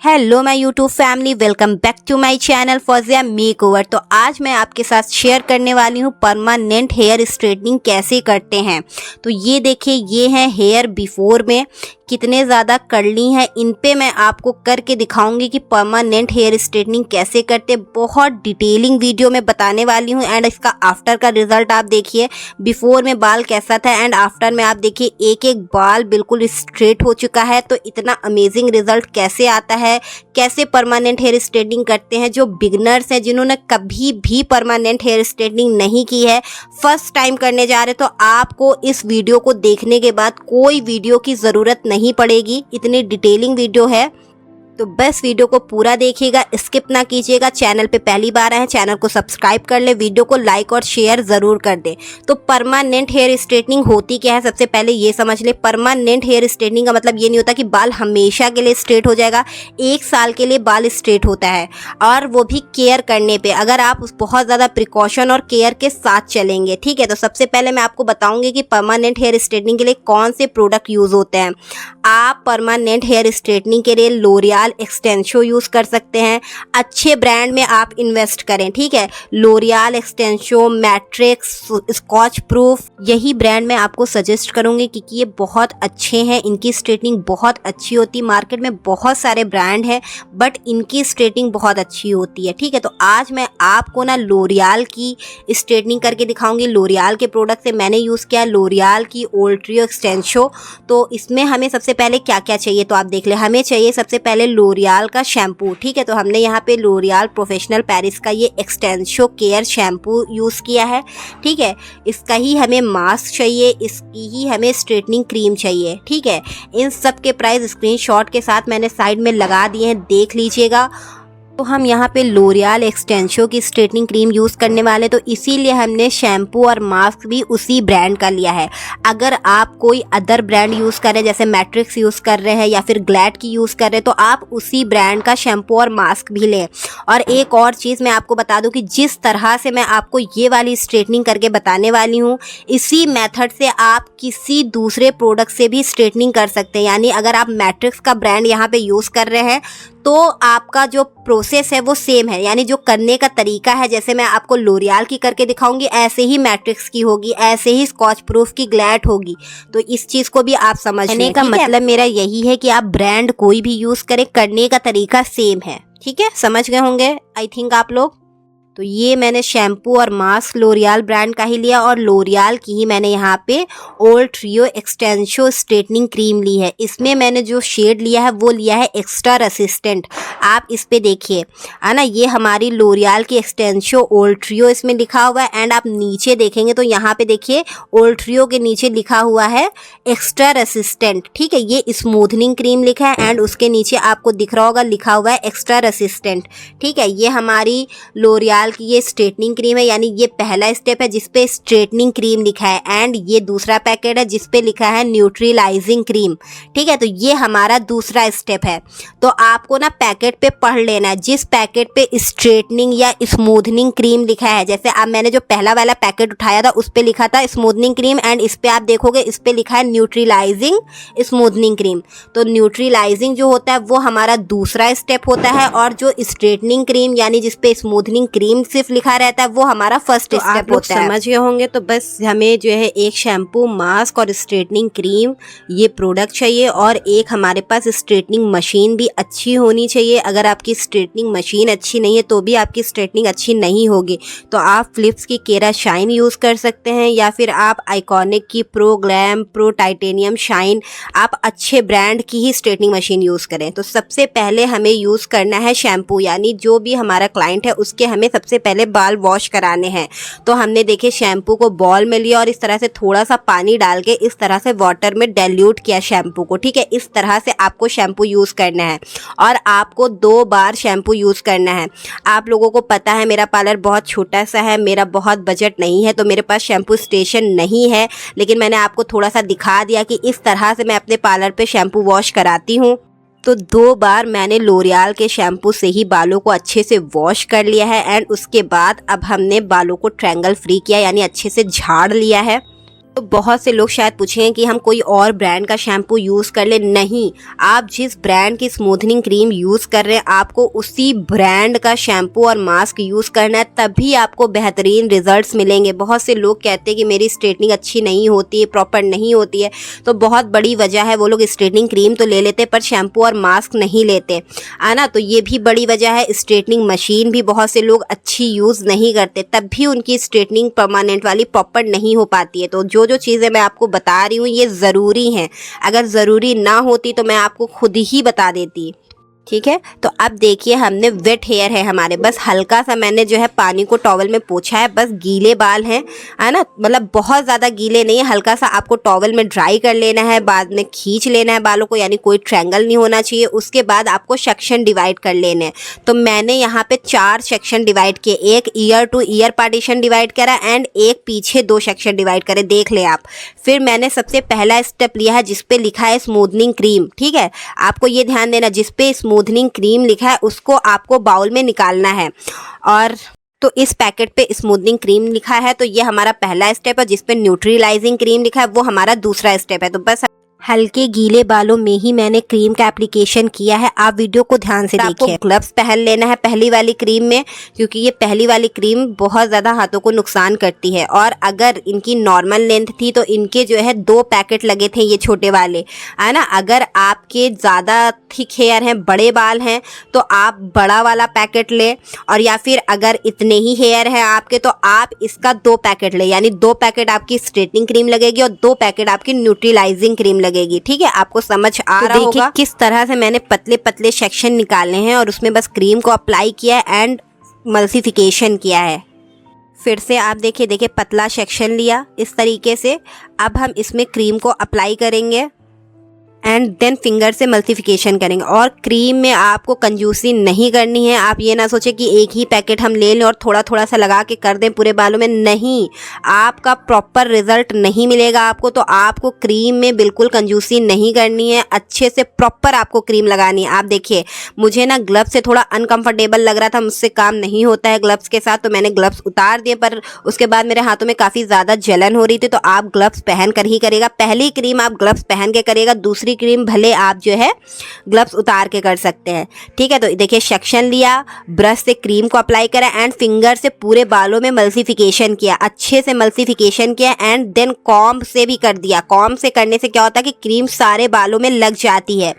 Hello my YouTube family, welcome back to my channel Fauzia makeover. तो आज मैं आपके साथ शेयर करने वाली हूँ परमानेंट हेयर स्ट्रेटनिंग कैसे करते हैं। तो ये देखिए, ये है हेयर बिफोर में कितने ज़्यादा कर्ली हैं। इन पे मैं आपको करके दिखाऊंगी कि परमानेंट हेयर स्ट्रेटनिंग कैसे करते। बहुत डिटेलिंग वीडियो में बताने वाली हूँ। एंड इसका आफ्टर का रिजल्ट आप देखिए, बिफोर में बाल कैसा था एंड आफ्टर में आप देखिए एक एक बाल बिल्कुल स्ट्रेट हो चुका है। तो इतना अमेजिंग रिजल्ट कैसे आता है, कैसे परमानेंट हेयर स्ट्रेटनिंग करते हैं। जो बिगनर्स हैं, जिन्होंने कभी भी परमानेंट हेयर स्ट्रेटनिंग नहीं की है, फर्स्ट टाइम करने जा रहे, तो आपको इस वीडियो को देखने के बाद कोई वीडियो की ज़रूरत नहीं पड़ेगी। इतनी डिटेलिंग वीडियो है, तो बस वीडियो को पूरा देखिएगा, स्किप ना कीजिएगा। चैनल पे पहली बार आए हैं, चैनल को सब्सक्राइब कर ले, वीडियो को लाइक और शेयर ज़रूर कर दे। तो परमानेंट हेयर स्ट्रेटनिंग होती क्या है, सबसे पहले ये समझ ले। परमानेंट हेयर स्ट्रेटनिंग का मतलब ये नहीं होता कि बाल हमेशा के लिए स्ट्रेट हो जाएगा। 1 साल के लिए बाल स्ट्रेट होता है, और वो भी केयर करने पे, अगर आप बहुत ज़्यादा प्रिकॉशन और केयर के साथ चलेंगे। ठीक है, तो सबसे पहले मैं आपको बताऊँगी कि परमानेंट हेयर स्ट्रेटनिंग के लिए कौन से प्रोडक्ट यूज़ होते हैं। आप परमानेंट हेयर स्ट्रेटनिंग के लिए लोरियल एक्सटेंशो यूज़ कर सकते हैं। अच्छे ब्रांड में आप इन्वेस्ट करें। ठीक है, लोरियल एक्सटेंशो, मैट्रिक्स, स्कॉच प्रूफ, यही ब्रांड मैं आपको सजेस्ट करूंगी क्योंकि ये बहुत अच्छे हैं। इनकी स्ट्रेटनिंग बहुत अच्छी होती है। मार्केट में बहुत सारे ब्रांड हैं, बट इनकी स्ट्रेटनिंग बहुत अच्छी होती है। ठीक है, तो आज मैं आपको ना लोरियल की स्ट्रेटनिंग करके दिखाऊंगी। लोरियल के प्रोडक्ट से मैंने यूज़ किया लोरियल की ओल्ड ट्रियो एक्सटेंशो। तो इसमें हमें सबसे पहले क्या क्या चाहिए, तो आप देख ले। हमें चाहिए सबसे पहले लोरियल का शैम्पू। ठीक है, तो हमने यहाँ पे लोरियल प्रोफेशनल पेरिस का ये एक्सटेंशो केयर शैम्पू यूज़ किया है। ठीक है, इसका ही हमें मास्क चाहिए, इसकी ही हमें स्ट्रेटनिंग क्रीम चाहिए। ठीक है, इन सब के प्राइस स्क्रीनशॉट के साथ मैंने साइड में लगा दिए हैं, देख लीजिएगा। तो हम यहाँ पे लोरियल एक्सटेंशो की स्ट्रेटनिंग क्रीम यूज़ करने वाले, तो इसीलिए हमने शैम्पू और मास्क भी उसी ब्रांड का लिया है। अगर आप कोई अदर ब्रांड यूज़ कर रहे हैं, जैसे मैट्रिक्स यूज़ कर रहे हैं या फिर ग्लैड की यूज़ कर रहे हैं, तो आप उसी ब्रांड का शैम्पू और मास्क भी लें। और एक और चीज़ मैं आपको बता दूँ कि जिस तरह से मैं आपको ये वाली स्ट्रेटनिंग करके बताने वाली हूँ, इसी मेथड से आप किसी दूसरे प्रोडक्ट से भी स्ट्रेटनिंग कर सकते हैं। यानी अगर आप मैट्रिक्स का ब्रांड यहाँ पे यूज़ कर रहे हैं, तो आपका जो प्रोसेस है वो सेम है। यानी जो करने का तरीका है, जैसे मैं आपको लोरियल की करके दिखाऊंगी, ऐसे ही मैट्रिक्स की होगी, ऐसे ही स्कॉच प्रूफ की, ग्लैड होगी। तो इस चीज़ को भी आप समझने का मतलब मेरा यही है कि आप ब्रांड कोई भी यूज़ करें, करने का तरीका सेम है। ठीक है, समझ गए होंगे आई थिंक आप लोग। तो ये मैंने शैम्पू और मास्क लोरियल ब्रांड का ही लिया, और लोरियल की ही मैंने यहाँ पे ओल्ड ट्रियो एक्सटेंशो स्ट्रेटनिंग क्रीम ली है। इसमें मैंने जो शेड लिया है वो लिया है एक्स्ट्रा रेसिस्टेंट। आप इस पे देखिए, है ना, ये हमारी लोरियल की एक्सटेंशो ओल्ड ट्रियो इसमें लिखा हुआ है। एंड आप नीचे देखेंगे तो यहाँ पे देखिए ओल्ड ट्रियो के नीचे लिखा हुआ है एक्स्ट्रा रेसिस्टेंट। ठीक है, ये स्मूथनिंग क्रीम लिखा है एंड उसके नीचे आपको दिख रहा होगा लिखा हुआ है एक्स्ट्रा रेसिस्टेंट। ठीक है, ये हमारी लोरियल की ये स्ट्रेटनिंग क्रीम है। यानी ये पहला स्टेप है जिसपे स्ट्रेटनिंग क्रीम लिखा है, एंड ये दूसरा पैकेट है जिसपे लिखा है न्यूट्रीलाइजिंग क्रीम। ठीक है, तो ये हमारा दूसरा स्टेप है। तो आपको ना पैकेट पे पढ़ लेना है, जिस पैकेट पे स्ट्रेटनिंग या स्मूथनिंग क्रीम लिखा है। जैसे अब मैंने जो पहला वाला पैकेट उठाया था उस पे लिखा था स्मूथनिंग क्रीम, एंड इस पे आप देखोगे इस पे लिखा है न्यूट्रीलाइजिंग स्मूथनिंग क्रीम। तो न्यूट्रीलाइजिंग जो होता है वो हमारा दूसरा स्टेप होता है, और जो स्ट्रेटनिंग क्रीम यानी जिसपे स्मूथनिंग क्रीम सिर्फ लिखा रहता है वो हमारा फर्स्ट स्टेप होता है। समझ गए होंगे। तो बस हमें जो है एक शैम्पू, मास्क और स्ट्रेटनिंग क्रीम ये प्रोडक्ट चाहिए, और एक हमारे पास स्ट्रेटनिंग मशीन भी अच्छी होनी चाहिए। अगर आपकी स्ट्रेटनिंग मशीन अच्छी नहीं है तो भी आपकी स्ट्रेटनिंग अच्छी नहीं होगी। तो आप फिलिप्स की केरा शाइन यूज़ कर सकते हैं, या फिर आप आइकॉनिक की pro glam, pro titanium shine, आप अच्छे ब्रांड की ही स्ट्रेटनिंग मशीन यूज़ करें। तो सबसे पहले हमें यूज़ करना है शैम्पू। यानी जो भी हमारा क्लाइंट है उसके हमें सबसे पहले बाल वॉश कराने हैं। तो हमने देखे शैम्पू को बॉल में लिया और इस तरह से थोड़ा सा पानी डाल के इस तरह से वाटर में डाइल्यूट किया शैम्पू को। ठीक है, इस तरह से आपको शैम्पू यूज़ करना है, और आपको 2 बार शैम्पू यूज़ करना है। आप लोगों को पता है मेरा पार्लर बहुत छोटा सा है, मेरा बहुत बजट नहीं है, तो मेरे पास शैम्पू स्टेशन नहीं है, लेकिन मैंने आपको थोड़ा सा दिखा दिया कि इस तरह से मैं अपने पार्लर पे शैम्पू वॉश कराती हूँ। तो 2 बार मैंने लोरियल के शैम्पू से ही बालों को अच्छे से वॉश कर लिया है, एंड उसके बाद अब हमने बालों को ट्रैंगल फ्री किया, यानी अच्छे से झाड़ लिया है। तो बहुत से लोग शायद पूछेंगे कि हम कोई और ब्रांड का शैम्पू यूज़ कर ले। नहीं, आप जिस ब्रांड की स्मूथनिंग क्रीम यूज़ कर रहे हैं आपको उसी ब्रांड का शैम्पू और मास्क यूज़ करना है, तभी आपको बेहतरीन रिजल्ट्स मिलेंगे। बहुत से लोग कहते हैं कि मेरी स्ट्रेटनिंग अच्छी नहीं होती है, प्रॉपर नहीं होती है, तो बहुत बड़ी वजह है, वो लोग स्ट्रेटनिंग क्रीम तो ले लेते पर शैम्पू और मास्क नहीं लेते, है ना। तो ये भी बड़ी वजह है। स्ट्रेटनिंग मशीन भी बहुत से लोग अच्छी यूज़ नहीं करते, तब भी उनकी स्ट्रेटनिंग परमानेंट वाली प्रॉपर नहीं हो पाती है। तो जो चीज़ें मैं आपको बता रही हूँ ये ज़रूरी हैं, अगर ज़रूरी ना होती तो मैं आपको खुद ही बता देती। ठीक है, तो अब देखिए हमने वेट हेयर है हमारे, बस हल्का सा मैंने जो है पानी को टॉवल में पोंछा है, बस गीले बाल हैं, है ना, मतलब बहुत ज़्यादा गीले नहीं है, हल्का सा आपको टॉवल में ड्राई कर लेना है, बाद में खींच लेना है बालों को, यानी कोई ट्रायंगल नहीं होना चाहिए। उसके बाद आपको सेक्शन डिवाइड कर लेने हैं। तो मैंने यहाँ पे 4 सेक्शन डिवाइड किए, एक year two year partition divide करा एंड एक पीछे 2 सेक्शन डिवाइड करे, देख ले आप। फिर मैंने सबसे पहला स्टेप लिया है जिसपे लिखा है स्मूथनिंग क्रीम। ठीक है, आपको ये ध्यान देना, जिसपे स्मूथनिंग क्रीम लिखा है उसको आपको बाउल में निकालना है। और तो इस पैकेट पे स्मूथनिंग क्रीम लिखा है, तो ये हमारा पहला स्टेप है। जिसपे न्यूट्रीलाइजिंग क्रीम लिखा है वो हमारा दूसरा स्टेप है। तो बस हल्के गीले बालों में ही मैंने क्रीम का एप्लीकेशन किया है, आप वीडियो को ध्यान से देखिए। आपको ग्लव्स पहन लेना है पहली वाली क्रीम में, क्योंकि ये पहली वाली क्रीम बहुत ज़्यादा हाथों को नुकसान करती है। और अगर इनकी नॉर्मल लेंथ थी तो इनके जो है 2 पैकेट लगे थे, ये छोटे वाले, है ना। अगर आपके ज़्यादा थिक हेयर हैं, बड़े बाल हैं, तो आप बड़ा वाला पैकेट ले, और या फिर अगर इतने ही हेयर हैं आपके तो आप इसका 2 पैकेट ले, यानी 2 पैकेट आपकी स्ट्रेटनिंग क्रीम लगेगी और 2 पैकेट आपकी न्यूट्रीलाइजिंग क्रीम लगेगी। ठीक है, आपको समझ आ रहा होगा किस तरह से मैंने पतले पतले सेक्शन निकाले हैं और उसमें बस क्रीम को अप्लाई किया है एंड मल्सिफिकेशन किया है। फिर से आप देखिए पतला सेक्शन लिया इस तरीके से। अब हम इसमें क्रीम को अप्लाई करेंगे एंड देन फिंगर से मल्टीप्लिकेशन करेंगे। और क्रीम में आपको कंजूसी नहीं करनी है, आप ये ना सोचें कि एक ही पैकेट हम ले लें और थोड़ा थोड़ा सा लगा के कर दें पूरे बालों में, नहीं, आपका प्रॉपर रिजल्ट नहीं मिलेगा आपको। तो आपको क्रीम में बिल्कुल कंजूसी नहीं करनी है, अच्छे से प्रॉपर आपको क्रीम लगानी है। आप देखिए मुझे ना ग्लव्स से थोड़ा अनकंफर्टेबल लग रहा था, मुझसे काम नहीं होता है ग्लव्स के साथ, तो मैंने ग्लव्स उतार दिए, पर उसके बाद मेरे हाथों में काफ़ी ज़्यादा जलन हो रही थी। तो आप ग्लव्स पहन कर ही करेगा, पहली क्रीम आप ग्लव्स पहन के करेगा, दूसरी क्रीम भले आप जो है ग्लव्स उतार के कर सकते हैं। ठीक है, तो देखिए सेक्शन लिया, ब्रश से क्रीम को अप्लाई करा एंड फिंगर से पूरे बालों में मल्सिफिकेशन किया, अच्छे से मल्सिफिकेशन किया एंड देन कॉम्ब से भी कर दिया। कॉम्ब से करने से क्या होता है कि क्रीम सारे बालों में लग जाती है।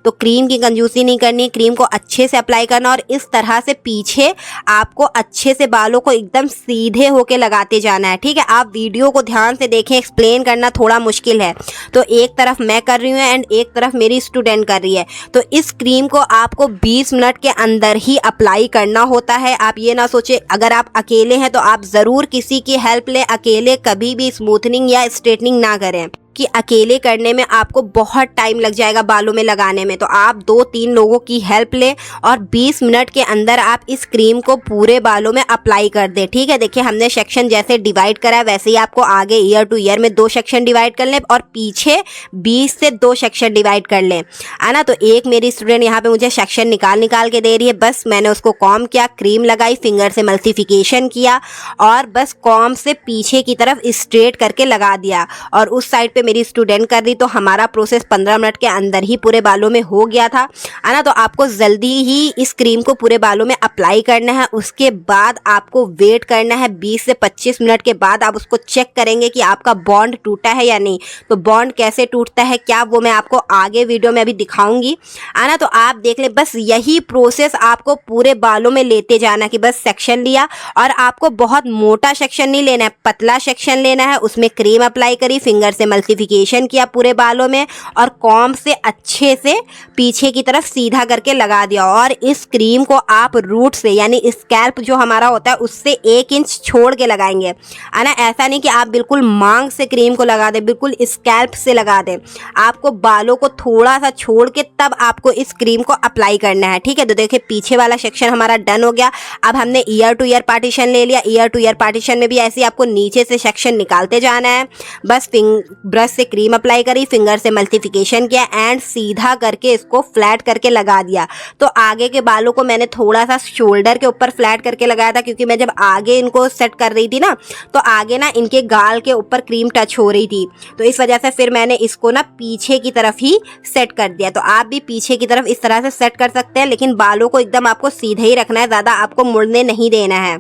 तो क्रीम की कंजूसी नहीं करनी, क्रीम को अच्छे से अप्लाई करना और इस तरह से पीछे आपको अच्छे से बालों को एकदम सीधे होके लगाते जाना है। ठीक है, आप वीडियो को ध्यान से देखें, एक्सप्लेन करना थोड़ा मुश्किल है। तो एक तरफ मैं कर रही हूँ एंड एक तरफ मेरी स्टूडेंट कर रही है। तो इस क्रीम को आपको 20 मिनट के अंदर ही अप्लाई करना होता है। आप ये ना सोचे अगर आप अकेले हैं तो आप ज़रूर किसी की हेल्प लें, अकेले कभी भी स्मूथनिंग या स्ट्रेटनिंग ना करें कि अकेले करने में आपको बहुत टाइम लग जाएगा बालों में लगाने में। तो आप 2-3 लोगों की हेल्प लें और 20 मिनट के अंदर आप इस क्रीम को पूरे बालों में अप्लाई कर दें। ठीक है, देखिए हमने सेक्शन जैसे डिवाइड करा है वैसे ही आपको आगे ईयर टू ईयर में 2 सेक्शन डिवाइड कर लें और पीछे 20 से 2 सेक्शन डिवाइड कर लें, है ना। तो एक मेरी स्टूडेंट यहाँ पे मुझे सेक्शन निकाल के दे रही है, बस मैंने उसको कॉम्ब किया, क्रीम लगाई, फिंगर से मल्सिफिकेशन किया और बस कॉम्ब से पीछे की तरफ स्ट्रेट करके लगा दिया। और उस साइड पे मेरी स्टूडेंट कर रही, तो हमारा प्रोसेस 15 मिनट के अंदर ही पूरे बालों में हो गया था, है ना। तो आपको जल्दी ही इस क्रीम को पूरे बालों में अप्लाई करना है। उसके बाद आपको वेट करना है 20 से 25 मिनट के बाद आप उसको चेक करेंगे कि आपका बॉन्ड टूटा है या नहीं। तो बॉन्ड कैसे टूटता है क्या, वो मैं आपको आगे वीडियो में अभी दिखाऊंगी, है ना। तो आप देख ले, बस यही प्रोसेस आपको पूरे बालों में लेते जाना कि बस सेक्शन लिया और आपको बहुत मोटा सेक्शन नहीं लेना है, पतला सेक्शन लेना है, उसमें क्रीम अप्लाई करी, फिंगर से मल्सिफिकेशन किया पूरे बालों में और कॉम्ब से अच्छे से पीछे की तरफ सीधा करके लगा दिया। और इस क्रीम को आप रूट से यानी स्कैल्प जो हमारा होता है उससे 1 इंच छोड़ के लगाएंगे, है ना। ऐसा नहीं कि आप बिल्कुल मांग से क्रीम को लगा दें, बिल्कुल स्कैल्प से लगा दें। आपको बालों को थोड़ा सा छोड़ के तब आपको इस क्रीम को अप्लाई करना है। ठीक है, तो देखिए पीछे वाला सेक्शन हमारा डन हो गया। अब हमने ईयर टू ईयर पार्टीशन ले लिया, ईयर टू ईयर पार्टीशन में भी ऐसे ही आपको नीचे से सेक्शन निकालते जाना है। बस ब्रश ब्रश से क्रीम अप्लाई करी, फिंगर से मल्टीप्लिकेशन किया एंड सीधा करके इसको फ्लैट करके लगा दिया। तो आगे के बालों को मैंने थोड़ा सा शोल्डर के ऊपर फ्लैट करके लगाया था, क्योंकि मैं जब आगे इनको सेट कर रही थी ना तो आगे ना इनके गाल के ऊपर क्रीम टच हो रही थी, तो इस वजह से फिर मैंने इसको ना पीछे की तरफ ही सेट कर दिया। तो आप भी पीछे की तरफ इस तरह से सेट कर सकते हैं, लेकिन बालों को एकदम आपको सीधे ही रखना है, ज़्यादा आपको मुड़ने नहीं देना है।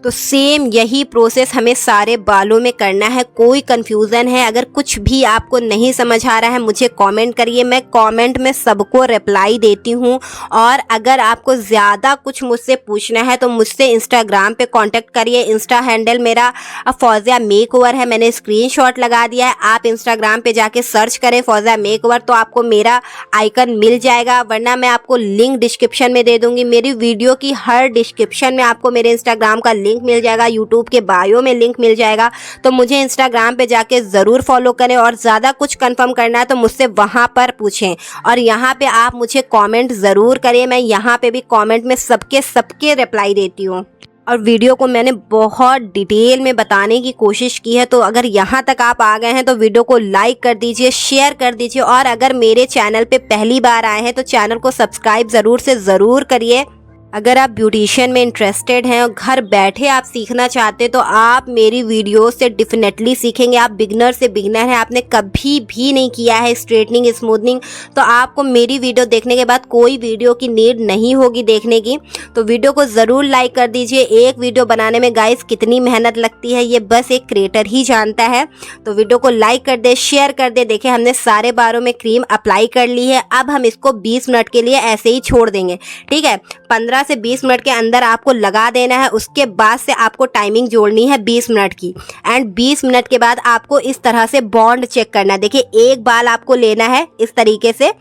तो सेम यही प्रोसेस हमें सारे बालों में करना है। कोई कंफ्यूजन है, अगर कुछ भी आपको नहीं समझ आ रहा है मुझे कमेंट करिए, मैं कमेंट में सबको रिप्लाई देती हूँ। और अगर आपको ज़्यादा कुछ मुझसे पूछना है तो मुझसे इंस्टाग्राम पे कांटेक्ट करिए। इंस्टा हैंडल मेरा फौजिया मेकओवर है, मैंने स्क्रीनशॉट लगा दिया है। आप इंस्टाग्राम पे जाके सर्च करें फौजिया मेकओवर तो आपको मेरा आइकन मिल जाएगा, वरना मैं आपको लिंक डिस्क्रिप्शन में दे दूँगी। मेरी वीडियो की हर डिस्क्रिप्शन में आपको मेरे इंस्टाग्राम का लिंक मिल जाएगा, यूट्यूब के बायो में लिंक मिल जाएगा। तो मुझे इंस्टाग्राम पे जाके ज़रूर फॉलो करें, और ज़्यादा कुछ कंफर्म करना है तो मुझसे वहाँ पर पूछें। और यहाँ पे आप मुझे कमेंट ज़रूर करें, मैं यहाँ पे भी कमेंट में सबके रिप्लाई देती हूँ। और वीडियो को मैंने बहुत डिटेल में बताने की कोशिश की है, तो अगर यहाँ तक आप आ गए हैं तो वीडियो को लाइक कर दीजिए, शेयर कर दीजिए, और अगर मेरे चैनल पे पहली बार आए हैं तो चैनल को सब्सक्राइब ज़रूर से ज़रूर करिए। अगर आप ब्यूटिशियन में इंटरेस्टेड हैं और घर बैठे आप सीखना चाहते तो आप मेरी वीडियो से डेफिनेटली सीखेंगे। आप बिगनर से बिगनर हैं, आपने कभी भी नहीं किया है स्ट्रेटनिंग स्मूथनिंग, तो आपको मेरी वीडियो देखने के बाद कोई वीडियो की नीड नहीं होगी देखने की। तो वीडियो को ज़रूर लाइक कर दीजिए। एक वीडियो बनाने में गाइस कितनी मेहनत लगती है ये बस एक क्रिएटर ही जानता है। तो वीडियो को लाइक कर दे, शेयर कर दे। देखिए हमने सारे बालों में क्रीम अप्लाई कर ली है। अब हम इसको 20 मिनट के लिए ऐसे ही छोड़ देंगे, ठीक है। 15 से 20 मिनट के अंदर आपको लगा देना है। उसके बाद से आपको टाइमिंग जोड़नी है 20 मिनट की, एंड 20 मिनट के बाद आपको इस तरह से बॉन्ड चेक करना है। देखिए एक बाल आपको लेना है इस तरीके से,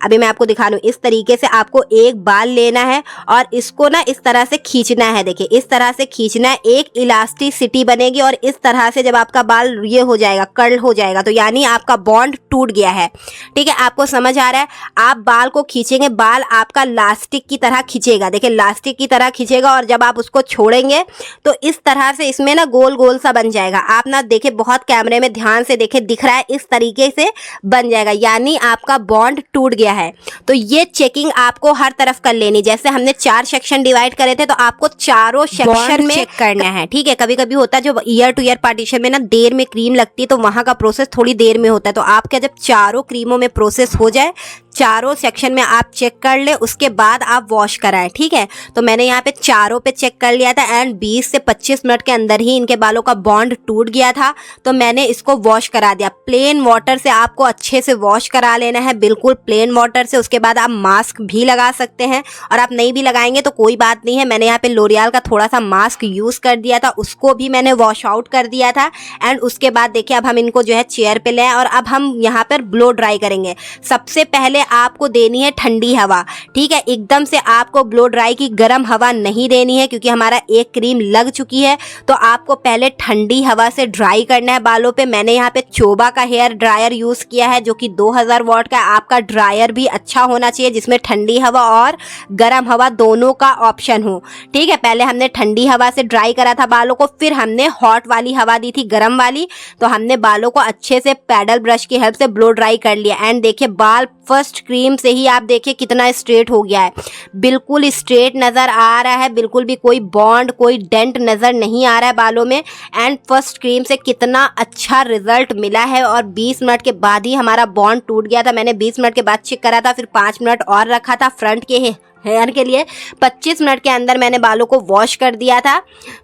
अभी मैं आपको दिखा दूं, इस तरीके से आपको एक बाल लेना है और इसको ना इस तरह से खींचना है। देखिए इस तरह से खींचना है, एक इलास्टिसिटी बनेगी, और इस तरह से जब आपका बाल ये हो जाएगा, कर्ल हो जाएगा, तो यानी आपका बॉन्ड टूट गया है, ठीक है। आपको समझ आ रहा है। आप बाल को खींचेंगे, बाल आपका लास्टिक की तरह खींचेगा। देखिए लास्टिक की तरह खींचेगा, और जब आप उसको छोड़ेंगे तो इस तरह से इसमें ना गोल गोल सा बन जाएगा। आप ना देखे, बहुत कैमरे में ध्यान से देखे, दिख रहा है, इस तरीके से बन जाएगा, यानी आपका बॉन्ड टूट गया है। तो ये चेकिंग आपको हर तरफ कर लेनी। जैसे हमने 4 सेक्शन डिवाइड करे थे, तो आपको चारों सेक्शन में चेक करना है, ठीक है। कभी कभी होता है जो ईयर टू ईयर पार्टीशन में ना देर में क्रीम लगती है, तो वहां का प्रोसेस थोड़ी देर में होता है। तो आपका जब चारों क्रीमों में प्रोसेस हो जाए, चारों सेक्शन में आप चेक कर ले, उसके बाद आप वॉश कराएं, ठीक है। तो मैंने यहाँ पे चारों पे चेक कर लिया था, एंड 20 से 25 मिनट के अंदर ही इनके बालों का बॉन्ड टूट गया था। तो मैंने इसको वॉश करा दिया। प्लेन वाटर से आपको अच्छे से वॉश करा लेना है, बिल्कुल प्लेन वाटर से। उसके बाद आप मास्क भी लगा सकते हैं, और आप नहीं भी लगाएंगे तो कोई बात नहीं है। मैंने यहाँ पे लोरियल का थोड़ा सा मास्क यूज कर दिया था, उसको भी मैंने वॉश आउट कर दिया था। एंड उसके बाद देखिए अब हम इनको जो है चेयर पे ले, और अब हम यहाँ पर ब्लो ड्राई करेंगे। सबसे पहले आपको देनी है ठंडी हवा, ठीक है। एकदम से आपको ब्लो ड्राई की गर्म हवा नहीं देनी है, क्योंकि हमारा एक क्रीम लग चुकी है। तो आपको पहले ठंडी हवा से ड्राई करना है बालों पे। मैंने यहाँ पे चोबा का हेयर ड्रायर यूज किया है, जो कि 2000 वॉट का। आपका ड्रायर भी अच्छा होना चाहिए जिसमें ठंडी हवा और गर्म हवा दोनों का ऑप्शन हो, ठीक है। पहले हमने ठंडी हवा से ड्राई करा था बालों को, फिर हमने हॉट वाली हवा दी थी, गर्म वाली। तो हमने बालों को अच्छे से पैडल ब्रश की हेल्प से ब्लो ड्राई कर लिया। एंड देखिए बाल फर्स्ट क्रीम से ही आप देखिए कितना स्ट्रेट हो गया है, बिल्कुल स्ट्रेट नज़र आ रहा है, बिल्कुल भी कोई बॉन्ड, कोई डेंट नज़र नहीं आ रहा है बालों में। एंड फर्स्ट क्रीम से कितना अच्छा रिजल्ट मिला है, और 20 मिनट के बाद ही हमारा बॉन्ड टूट गया था। मैंने 20 मिनट के बाद चेक करा था, फिर 5 मिनट और रखा था फ्रंट के हेयर के लिए। 25 मिनट के अंदर मैंने बालों को वॉश कर दिया था।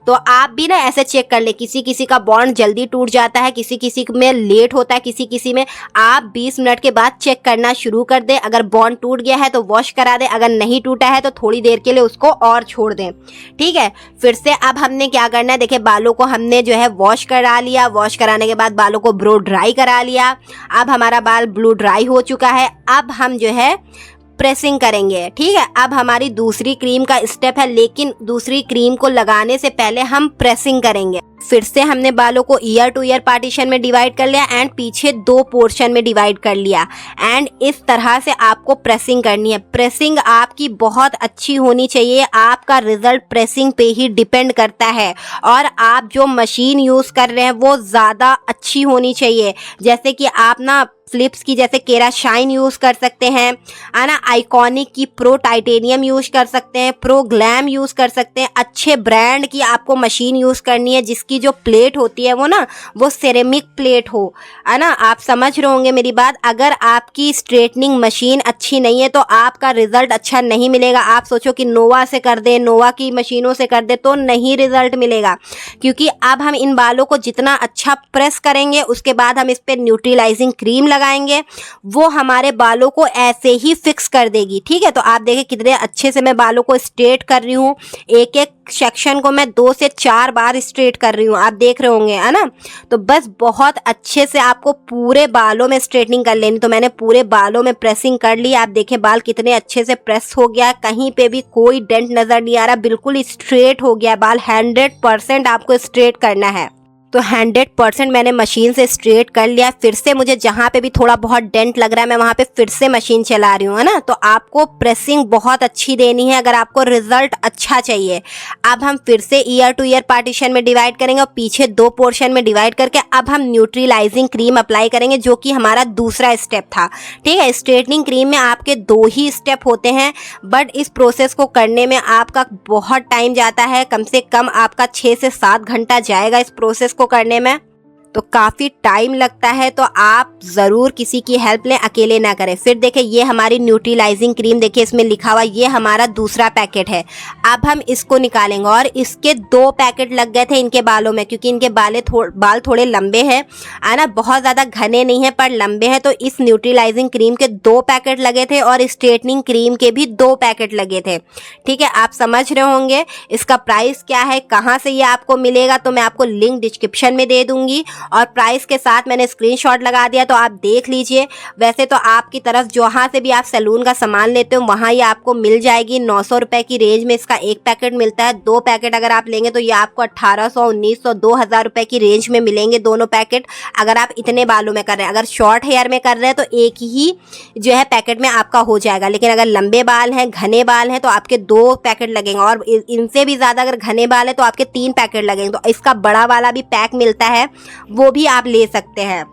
तो आप भी ना ऐसे चेक कर ले, किसी किसी का बॉन्ड जल्दी टूट जाता है, किसी किसी में लेट होता है, किसी किसी में। आप 20 मिनट के बाद चेक करना शुरू कर दें। अगर बॉन्ड टूट गया है तो वॉश करा दें, अगर नहीं टूटा है तो थोड़ी देर के लिए उसको और छोड़ दें, ठीक है। फिर से अब हमने क्या करना है, देखिए बालों को हमने जो है वॉश करा लिया। वॉश कराने के बाद बालों को ब्लो ड्राई करा लिया। अब हमारा बाल ब्लो ड्राई हो चुका है। अब हम जो है प्रेसिंग करेंगे, ठीक है। अब हमारी दूसरी क्रीम का स्टेप है, लेकिन दूसरी क्रीम को लगाने से पहले हम प्रेसिंग करेंगे। फिर से हमने बालों को ईयर टू ईयर पार्टीशन में डिवाइड कर लिया एंड पीछे 2 पोर्शन में डिवाइड कर लिया एंड इस तरह से आपको प्रेसिंग करनी है। प्रेसिंग आपकी बहुत अच्छी होनी चाहिए, आपका रिजल्ट प्रेसिंग पे ही डिपेंड करता है। और आप जो मशीन यूज़ कर रहे हैं वो ज़्यादा अच्छी होनी चाहिए, जैसे कि आप ना फिलिप्स की जैसे केराशाइन यूज़ कर सकते हैं, है ना, आइकॉनिक की प्रो टाइटेनियम यूज़ कर सकते हैं, प्रो ग्लैम यूज़ कर सकते हैं। अच्छे ब्रांड की आपको मशीन यूज़ करनी है जिसकी जो प्लेट होती है वो ना वो सेरेमिक प्लेट हो, है ना। आप समझ रहे होंगे मेरी बात। अगर आपकी स्ट्रेटनिंग मशीन अच्छी नहीं है तो आपका रिजल्ट अच्छा नहीं मिलेगा। आप सोचो कि नोवा से कर दें, नोवा की मशीनों से कर दे तो नहीं रिजल्ट मिलेगा, क्योंकि अब हम इन बालों को जितना अच्छा प्रेस करेंगे उसके बाद हम इस पर न्यूट्रलाइजिंग क्रीम लगाएंगे, वो हमारे बालों को ऐसे ही फिक्स कर देगी। ठीक है, तो आप देखिए कितने अच्छे से मैं बालों को स्ट्रेट कर रही हूँ। एक एक सेक्शन को मैं 2 से 4 बार स्ट्रेट कर रही हूँ, आप देख रहे होंगे, है ना। तो बस बहुत अच्छे से आपको पूरे बालों में स्ट्रेटनिंग कर लेनी। तो मैंने पूरे बालों में प्रेसिंग कर ली। आप देखें बाल कितने अच्छे से प्रेस हो गया, कहीं पे भी कोई डेंट नजर नहीं आ रहा, बिल्कुल स्ट्रेट हो गया बाल। 100% आपको स्ट्रेट करना है। तो 100% मैंने मशीन से स्ट्रेट कर लिया। फिर से मुझे जहाँ पे भी थोड़ा बहुत डेंट लग रहा है मैं वहाँ पे फिर से मशीन चला रही हूँ, है ना। तो आपको प्रेसिंग बहुत अच्छी देनी है अगर आपको रिजल्ट अच्छा चाहिए। अब हम फिर से ईयर टू ईयर पार्टीशन में डिवाइड करेंगे और पीछे 2 पोर्शन में डिवाइड करके अब हम न्यूट्रलाइजिंग क्रीम अप्लाई करेंगे, जो कि हमारा दूसरा स्टेप था। ठीक है, स्ट्रेटनिंग क्रीम में आपके 2 ही स्टेप होते हैं, बट इस प्रोसेस को करने में आपका बहुत टाइम जाता है। कम से कम आपका 6 से 7 घंटा जाएगा इस प्रोसेस को करने में, तो काफ़ी टाइम लगता है। तो आप ज़रूर किसी की हेल्प लें, अकेले ना करें। फिर देखिए ये हमारी न्यूट्रलाइजिंग क्रीम, देखिए इसमें लिखा हुआ ये हमारा दूसरा पैकेट है। अब हम इसको निकालेंगे और इसके 2 पैकेट लग गए थे इनके बालों में, क्योंकि इनके बाल थोड़े लंबे हैं, है ना, बहुत ज़्यादा घने नहीं है पर लंबे हैं। तो इस न्यूट्रलाइजिंग क्रीम के 2 पैकेट लगे थे और स्ट्रेटनिंग क्रीम के भी 2 पैकेट लगे थे। ठीक है, आप समझ रहे होंगे। इसका प्राइस क्या है, कहाँ से ये आपको मिलेगा, तो मैं आपको लिंक डिस्क्रिप्शन में दे दूंगी और प्राइस के साथ मैंने स्क्रीनशॉट लगा दिया, तो आप देख लीजिए। वैसे तो आपकी तरफ जहाँ से भी आप सैलून का सामान लेते हो वहाँ ये आपको मिल जाएगी। 900 रुपये की रेंज में इसका एक पैकेट मिलता है। 2 पैकेट अगर आप लेंगे तो ये आपको 1800, 1900, 2000 रुपये की रेंज में मिलेंगे दोनों पैकेट, अगर आप इतने बालों में कर रहे हैं। अगर शॉर्ट हेयर में कर रहे हैं तो एक ही जो है पैकेट में आपका हो जाएगा, लेकिन अगर लंबे बाल हैं, घने बाल हैं तो आपके 2 पैकेट लगेंगे, और इनसे भी ज़्यादा अगर घने बाल है तो आपके 3 पैकेट लगेंगे। तो इसका बड़ा वाला भी पैक मिलता है, वो भी आप ले सकते हैं।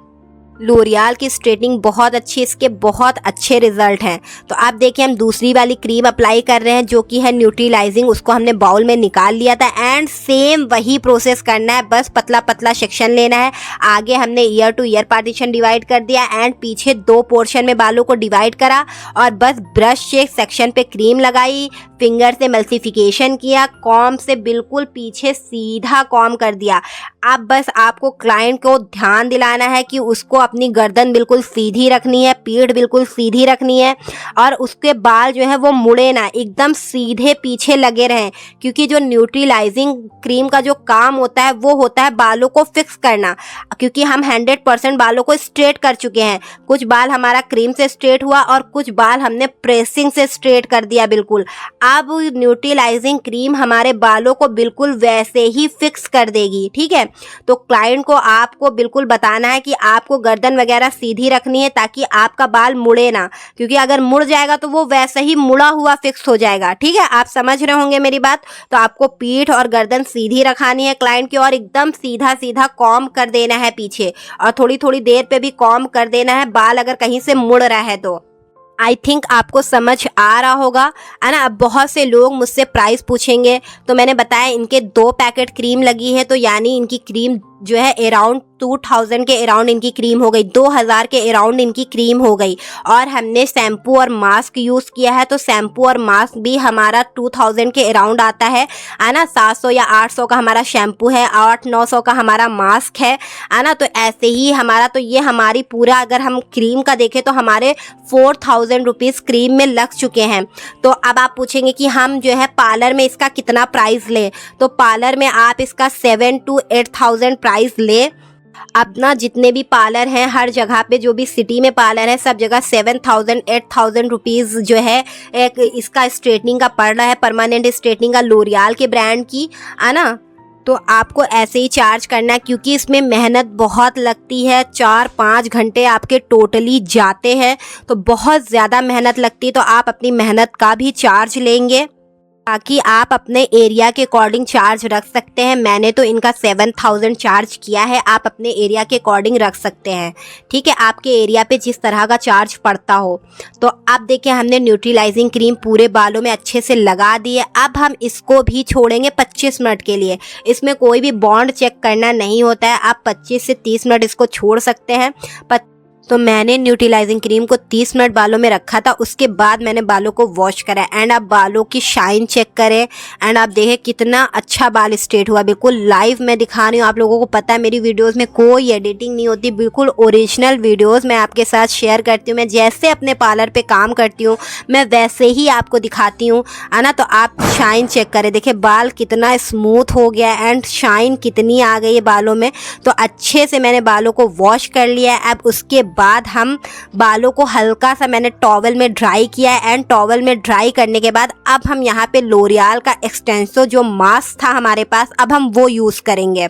लोरियल की स्ट्रेटनिंग बहुत अच्छी, इसके बहुत अच्छे रिजल्ट हैं। तो आप देखिए हम दूसरी वाली क्रीम अप्लाई कर रहे हैं जो कि है न्यूट्रलाइजिंग, उसको हमने बाउल में निकाल लिया था एंड सेम वही प्रोसेस करना है, बस पतला पतला सेक्शन लेना है। आगे हमने year two year partition divide कर दिया एंड पीछे 2 पोर्शन में बालों को डिवाइड करा और बस ब्रश से सेक्शन पे क्रीम लगाई, फिंगर से मल्टीफिकेशन किया, कॉम से बिल्कुल पीछे सीधा कॉम कर दिया। अब बस आपको क्लाइंट को ध्यान दिलाना है कि उसको अपनी गर्दन बिल्कुल सीधी रखनी है, पीठ बिल्कुल सीधी रखनी है और उसके बाल जो है वो मुड़े ना, एकदम सीधे पीछे लगे रहें, क्योंकि जो न्यूट्रलाइजिंग क्रीम का जो काम होता है वो होता है बालों को फिक्स करना। क्योंकि हम 100% बालों को स्ट्रेट कर चुके हैं, कुछ बाल हमारा क्रीम से स्ट्रेट हुआ और कुछ बाल हमने प्रेसिंग से स्ट्रेट कर दिया बिल्कुल। अब न्यूट्रलाइजिंग क्रीम हमारे बालों को बिल्कुल वैसे ही फिक्स कर देगी। ठीक है, तो क्लाइंट को आपको बिल्कुल बताना है कि आपको गर्दन वगैरह सीधी रखनी है ताकि आपका बाल मुड़े ना, क्योंकि अगर मुड़ जाएगा तो वो वैसे ही मुड़ा हुआ फिक्स हो जाएगा। ठीक है, आप समझ रहे होंगे मेरी बात। तो आपको पीठ और गर्दन सीधी रखानी है क्लाइंट की और एकदम सीधा सीधा कॉम कर देना है पीछे, और थोड़ी थोड़ी देर पे भी कॉम कर देना है बाल अगर कहीं से मुड़ रहा है तो। आई थिंक आपको समझ आ रहा होगा, है ना। अब बहुत से लोग मुझसे प्राइस पूछेंगे, तो मैंने बताया इनके 2 पैकेट क्रीम लगी है, तो यानी इनकी क्रीम जो है अराउंड 2000 के अराउंड इनकी क्रीम हो गई, 2000 के अराउंड इनकी क्रीम हो गई। और हमने शैम्पू और मास्क यूज़ किया है, तो शैम्पू और मास्क भी हमारा 2000 के अराउंड आता है ना। 700 या 800 का हमारा शैम्पू है, 800-900 का हमारा मास्क है ना। तो ऐसे ही हमारा, तो ये हमारी पूरा अगर हम क्रीम का देखें तो हमारे 4000 रुपीज़ क्रीम में लग चुके हैं। तो अब आप पूछेंगे कि हम जो है पार्लर में इसका कितना प्राइस लें, तो पार्लर में आप इसका 7 to 8000 प्राइस ले। अब ना जितने भी पार्लर हैं हर जगह पे, जो भी सिटी में पार्लर है सब जगह 7000-8000 रुपीज़ जो है एक इसका स्ट्रेटनिंग का पड़ रहा है, परमानेंट स्ट्रेटनिंग का, लोरियल के ब्रांड की, है ना। तो आपको ऐसे ही चार्ज करना है, क्योंकि इसमें मेहनत बहुत लगती है। 4-5 घंटे आपके टोटली जाते हैं, तो बहुत ज़्यादा मेहनत लगती है। तो आप अपनी मेहनत का भी चार्ज लेंगे ताकि आप अपने एरिया के अकॉर्डिंग चार्ज रख सकते हैं। मैंने तो इनका 7000 चार्ज किया है, आप अपने एरिया के अकॉर्डिंग रख सकते हैं। ठीक है, आपके एरिया पे जिस तरह का चार्ज पड़ता हो। तो अब देखिए हमने न्यूट्रलाइजिंग क्रीम पूरे बालों में अच्छे से लगा दी है। अब हम इसको भी छोड़ेंगे 25 मिनट के लिए। इसमें कोई भी बॉन्ड चेक करना नहीं होता है, आप 25 से 30 मिनट इसको छोड़ सकते हैं। तो मैंने न्यूट्रलाइजिंग क्रीम को 30 मिनट बालों में रखा था, उसके बाद मैंने बालों को वॉश करा। एंड आप बालों की शाइन चेक करें एंड आप देखें कितना अच्छा बाल स्ट्रेट हुआ। बिल्कुल लाइव मैं दिखा रही हूँ, आप लोगों को पता है मेरी वीडियोस में कोई एडिटिंग नहीं होती, बिल्कुल ओरिजिनल वीडियोस मैं आपके साथ शेयर करती हूँ। मैं जैसे अपने पार्लर पे काम करती हूँ मैं वैसे ही आपको दिखाती हूँ, है ना। तो आप शाइन चेक करें, देखिए बाल कितना स्मूथ हो गया एंड शाइन कितनी आ गई है बालों में। तो अच्छे से मैंने बालों को वॉश कर लिया है। अब उसके बाद हम बालों को हल्का सा मैंने टॉवल में ड्राई किया है। एंड टॉवल में ड्राई करने के बाद अब हम यहाँ पे लोरियल का एक्सटेंसो जो मास्क था हमारे पास, अब हम वो यूज़ करेंगे।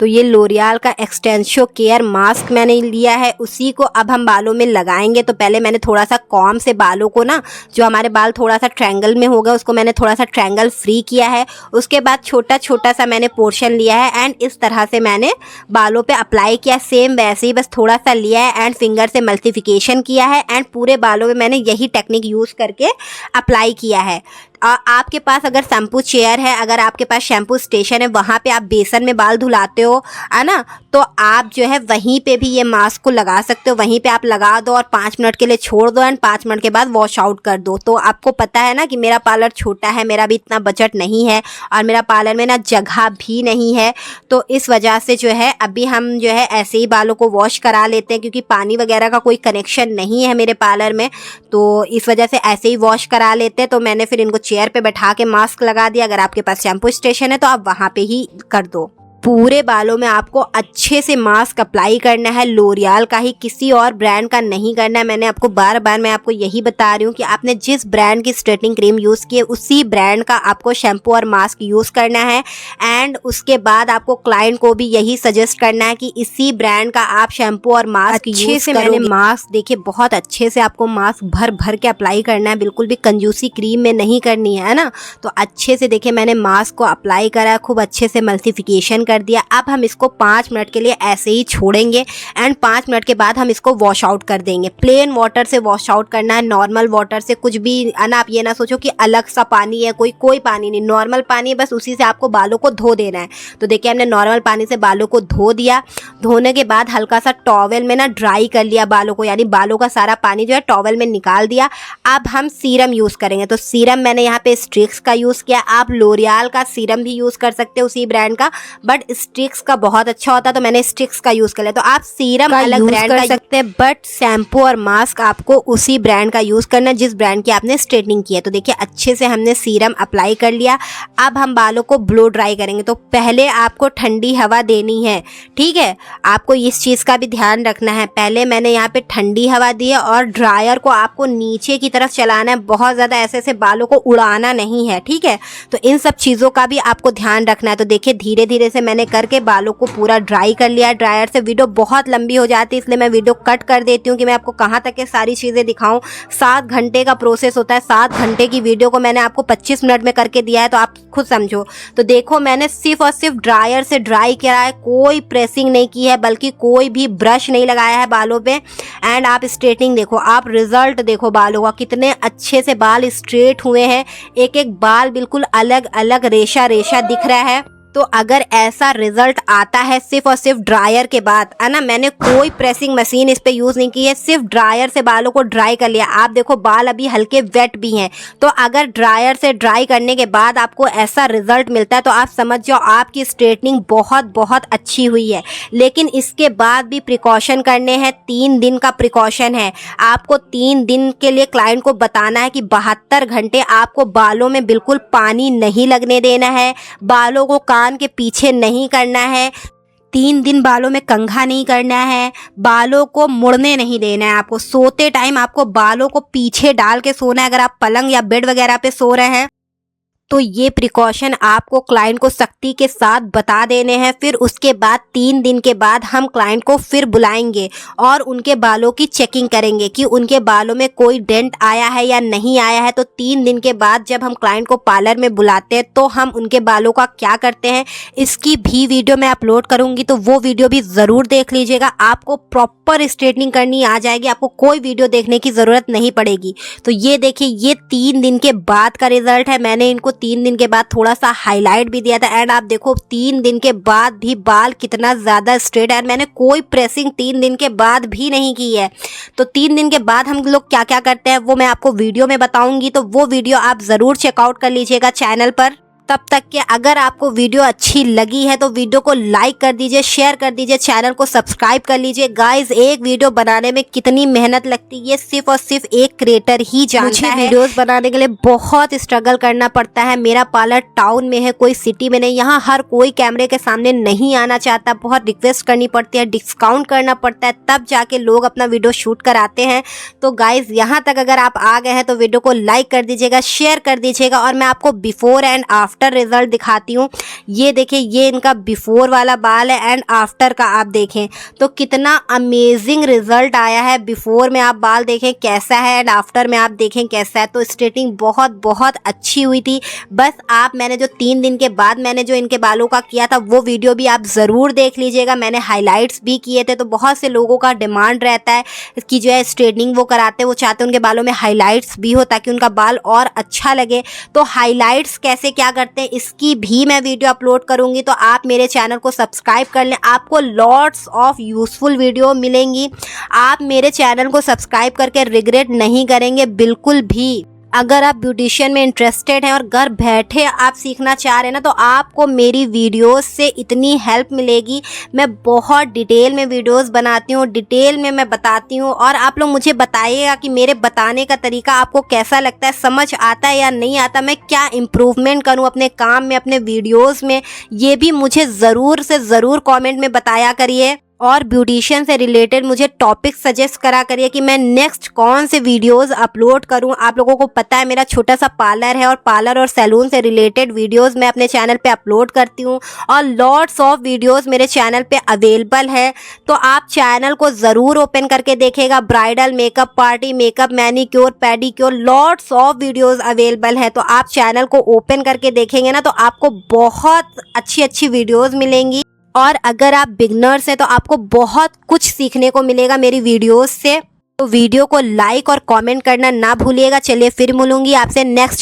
तो ये लोरियल का एक्सटेंसो केयर मास्क मैंने लिया है, उसी को अब हम बालों में लगाएंगे। तो पहले मैंने थोड़ा सा कॉम से बालों को ना, जो हमारे बाल थोड़ा सा ट्रायंगल में होगा उसको मैंने थोड़ा सा ट्रायंगल फ्री किया है। उसके बाद छोटा छोटा सा मैंने पोर्शन लिया है एंड इस तरह से मैंने बालों पे अप्लाई किया। सेम वैसे ही बस थोड़ा सा लिया है एंड फिंगर से मल्टीप्लिकेशन किया है एंड पूरे बालों में मैंने यही टेक्निक यूज़ करके अप्लाई किया है। आपके पास अगर शैम्पू चेयर है, अगर आपके पास शैम्पू स्टेशन है, वहाँ पे आप बेसन में बाल धुलाते हो, है ना, तो आप जो है वहीं पे भी ये मास्क को लगा सकते हो। वहीं पे आप लगा दो और 5 मिनट के लिए छोड़ दो एंड 5 मिनट के बाद वॉश आउट कर दो। तो आपको पता है ना कि मेरा पार्लर छोटा है, मेरा भी इतना बजट नहीं है और मेरा पार्लर में ना जगह भी नहीं है। तो इस वजह से जो है अभी हम जो है ऐसे ही बालों को वॉश करा लेते हैं, क्योंकि पानी वगैरह का कोई कनेक्शन नहीं है मेरे पार्लर में। तो इस वजह से ऐसे ही वॉश करा लेते हैं। तो मैंने फिर इनको चेयर पे बैठा के मास्क लगा दिया। अगर आपके पास शैम्पू स्टेशन है तो आप वहाँ पे ही कर दो। पूरे बालों में आपको अच्छे से मास्क अप्लाई करना है, लोरियल का ही, किसी और ब्रांड का नहीं करना है। मैंने आपको बार बार मैं आपको यही बता रही हूँ कि आपने जिस ब्रांड की स्ट्रेटनिंग क्रीम यूज़ की है उसी ब्रांड का आपको शैम्पू और मास्क यूज़ करना है। एंड उसके बाद आपको क्लाइंट को भी यही सजेस्ट करना है कि इसी ब्रांड का आप शैम्पू और मास्क अच्छे से मैंने मास्क देखिए बहुत अच्छे से आपको मास्क भर भर के अप्लाई करना है, बिल्कुल भी कंजूसी क्रीम में नहीं करनी है ना। तो अच्छे से देखिए मैंने मास्क को अप्लाई करा, खूब अच्छे से मल्टीप्लिकेशन कर दिया। अब हम इसको 5 मिनट के लिए ऐसे ही छोड़ेंगे एंड 5 मिनट के बाद हम इसको वॉश आउट कर देंगे। प्लेन वाटर से वॉश आउट करना है, नॉर्मल वाटर से, कुछ भी ना आप ये ना सोचो कि अलग सा पानी है, कोई पानी नहीं, नॉर्मल पानी है, बस उसी से आपको बालों को धो देना है। तो देखिए हमने नॉर्मल पानी से बालों को धो दिया। धोने के बाद हल्का सा टॉवल में ना ड्राई कर लिया बालों को, यानी बालों का सारा पानी जो है टॉवल में निकाल दिया। अब हम सीरम यूज़ करेंगे। तो सीरम मैंने यहाँ पे स्ट्रिक्स का यूज़ किया। आप लोरियल का सीरम भी यूज़ कर सकते हो उसी ब्रांड का, बट स्ट्रिक्स का बहुत अच्छा होता है तो मैंने स्ट्रिक्स का यूज़ कर लिया। तो आप सीरम अलग ब्रांड कर सकते हैं, बट शैम्पू और मास्क आपको उसी ब्रांड का यूज़ करना है जिस ब्रांड की आपने स्ट्रेटनिंग की है। तो देखिए अच्छे से हमने सीरम अप्लाई कर लिया। अब हम बालों को ब्लो ड्राई करेंगे। तो पहले आपको ठंडी हवा देनी है, ठीक है, आपको इस चीज़ का भी ध्यान रखना है। पहले मैंने यहाँ पे ठंडी हवा दी है और ड्रायर को आपको नीचे की तरफ चलाना है, बहुत ज़्यादा ऐसे ऐसे बालों को उड़ाना नहीं है, ठीक है। तो इन सब चीज़ों का भी आपको ध्यान रखना है। तो देखिए धीरे धीरे से मैंने करके बालों को पूरा ड्राई कर लिया ड्रायर से। वीडियो बहुत लंबी हो जाती है इसलिए मैं वीडियो कट कर देती हूँ कि मैं आपको कहाँ तक के सारी चीज़ें दिखाऊं। 7 घंटे का प्रोसेस होता है, 7 घंटे की वीडियो को मैंने आपको 25 मिनट में करके दिया है, तो आप खुद समझो। तो देखो मैंने सिर्फ और सिर्फ ड्रायर से ड्राई किया है, कोई प्रेसिंग नहीं की है, बल्कि कोई भी ब्रश नहीं लगाया है बालों पे। एंड आप स्ट्रेटनिंग देखो, आप रिजल्ट देखो बालों का, कितने अच्छे से बाल स्ट्रेट हुए हैं। एक एक बाल बिल्कुल अलग अलग रेशा रेशा दिख रहा है। तो अगर ऐसा रिजल्ट आता है सिर्फ और सिर्फ ड्रायर के बाद, है ना, मैंने कोई प्रेसिंग मशीन इस पे यूज़ नहीं की है, सिर्फ ड्रायर से बालों को ड्राई कर लिया। आप देखो बाल अभी हल्के वेट भी हैं। तो अगर ड्रायर से ड्राई करने के बाद आपको ऐसा रिजल्ट मिलता है तो आप समझ जाओ आपकी स्ट्रेटनिंग बहुत बहुत अच्छी हुई है। लेकिन इसके बाद भी प्रिकॉशन करने हैं, 3 दिन का प्रिकॉशन है। आपको 3 दिन के लिए क्लाइंट को बताना है कि 72 घंटे आपको बालों में बिल्कुल पानी नहीं लगने देना है, बालों को कान के पीछे नहीं करना है, 3 दिन बालों में कंघा नहीं करना है, बालों को मुड़ने नहीं देना है। आपको सोते टाइम आपको बालों को पीछे डाल के सोना है। अगर आप पलंग या बेड वगैरह पे सो रहे हैं तो ये प्रिकॉशन आपको क्लाइंट को सख्ती के साथ बता देने हैं। फिर उसके बाद 3 दिन के बाद हम क्लाइंट को फिर बुलाएंगे और उनके बालों की चेकिंग करेंगे कि उनके बालों में कोई डेंट आया है या नहीं आया है। तो 3 दिन के बाद जब हम क्लाइंट को पार्लर में बुलाते हैं तो हम उनके बालों का क्या करते हैं, इसकी भी वीडियो मैं अपलोड करूंगी, तो वो वीडियो भी ज़रूर देख लीजिएगा। आपको प्रॉपर स्ट्रेटनिंग करनी आ जाएगी, आपको कोई वीडियो देखने की ज़रूरत नहीं पड़ेगी। तो ये देखिए, ये 3 दिन के बाद का रिजल्ट है। मैंने इनको 3 दिन के बाद थोड़ा सा हाईलाइट भी दिया था एंड आप देखो 3 दिन के बाद भी बाल कितना ज़्यादा स्ट्रेट है। मैंने कोई प्रेसिंग 3 दिन के बाद भी नहीं की है। तो 3 दिन के बाद हम लोग क्या क्या करते हैं वो मैं आपको वीडियो में बताऊंगी, तो वो वीडियो आप ज़रूर चेकआउट कर लीजिएगा चैनल पर। तब तक के अगर आपको वीडियो अच्छी लगी है तो वीडियो को लाइक कर दीजिए, शेयर कर दीजिए, चैनल को सब्सक्राइब कर लीजिए। गाइस, एक वीडियो बनाने में कितनी मेहनत लगती है ये सिर्फ और सिर्फ एक क्रिएटर ही जानता है। वीडियोस बनाने के लिए बहुत स्ट्रगल करना पड़ता है। मेरा पार्लर टाउन में है, कोई सिटी में नहीं। यहाँ हर कोई कैमरे के सामने नहीं आना चाहता, बहुत रिक्वेस्ट करनी पड़ती है, डिस्काउंट करना पड़ता है, तब जाके लोग अपना वीडियो शूट कराते हैं। तो गाइस, यहाँ तक अगर आप आ गए हैं तो वीडियो को लाइक कर दीजिएगा, शेयर कर दीजिएगा और मैं आपको बिफोर एंड आफ्टर रिजल्ट दिखाती हूँ। ये देखिए, ये इनका बिफोर वाला बाल है एंड आफ्टर का आप देखें तो कितना अमेजिंग रिजल्ट आया है। बिफोर में आप बाल देखें कैसा है एंड आफ्टर में आप देखें कैसा है। तो स्ट्रेटनिंग बहुत बहुत अच्छी हुई थी। बस आप मैंने जो 3 दिन के बाद मैंने जो इनके बालों का किया था वो वीडियो भी आप ज़रूर देख लीजिएगा। मैंने हाईलाइट्स भी किए थे। तो बहुत से लोगों का डिमांड रहता है कि जो है स्ट्रेटनिंग वो कराते हैं, वो चाहते हैं उनके बालों में हाईलाइट्स भी हो ताकि उनका बाल और अच्छा लगे। तो हाईलाइट्स कैसे क्या करते हैं इसकी भी मैं वीडियो अपलोड करूंगी। तो आप मेरे चैनल को सब्सक्राइब कर लें, आपको लॉट्स ऑफ यूजफुल वीडियो मिलेंगी। आप मेरे चैनल को सब्सक्राइब करके रिग्रेट नहीं करेंगे बिल्कुल भी। अगर आप ब्यूटिशियन में इंटरेस्टेड हैं और घर बैठे आप सीखना चाह रहे हैं ना, तो आपको मेरी वीडियोस से इतनी हेल्प मिलेगी। मैं बहुत डिटेल में वीडियोस बनाती हूँ, डिटेल में मैं बताती हूँ और आप लोग मुझे बताइएगा कि मेरे बताने का तरीका आपको कैसा लगता है, समझ आता है या नहीं आता, मैं क्या इम्प्रूवमेंट करूँ अपने काम में, अपने वीडियोज़ में। ये भी मुझे ज़रूर से ज़रूर कॉमेंट में बताया करिए और ब्यूटिशियन से रिलेटेड मुझे टॉपिक सजेस्ट करा करिए कि मैं नेक्स्ट कौन से वीडियोस अपलोड करूं। आप लोगों को पता है मेरा छोटा सा पार्लर है और पार्लर और सैलून से रिलेटेड वीडियोस मैं अपने चैनल पे अपलोड करती हूं और लॉट्स ऑफ वीडियोस मेरे चैनल पे अवेलेबल है। तो आप चैनल को ज़रूर ओपन करके देखिएगा। Bridal makeup, party makeup, manicure, pedicure, lots of videos available है। तो आप चैनल को ओपन करके देखेंगे ना तो आपको बहुत अच्छी अच्छी वीडियोज़ मिलेंगी। और अगर आप बिगनर्स हैं तो आपको बहुत कुछ सीखने को मिलेगा मेरी वीडियोस से। तो वीडियो को लाइक और कमेंट करना ना भूलिएगा। चलिए फिर मिलूंगी आपसे नेक्स्ट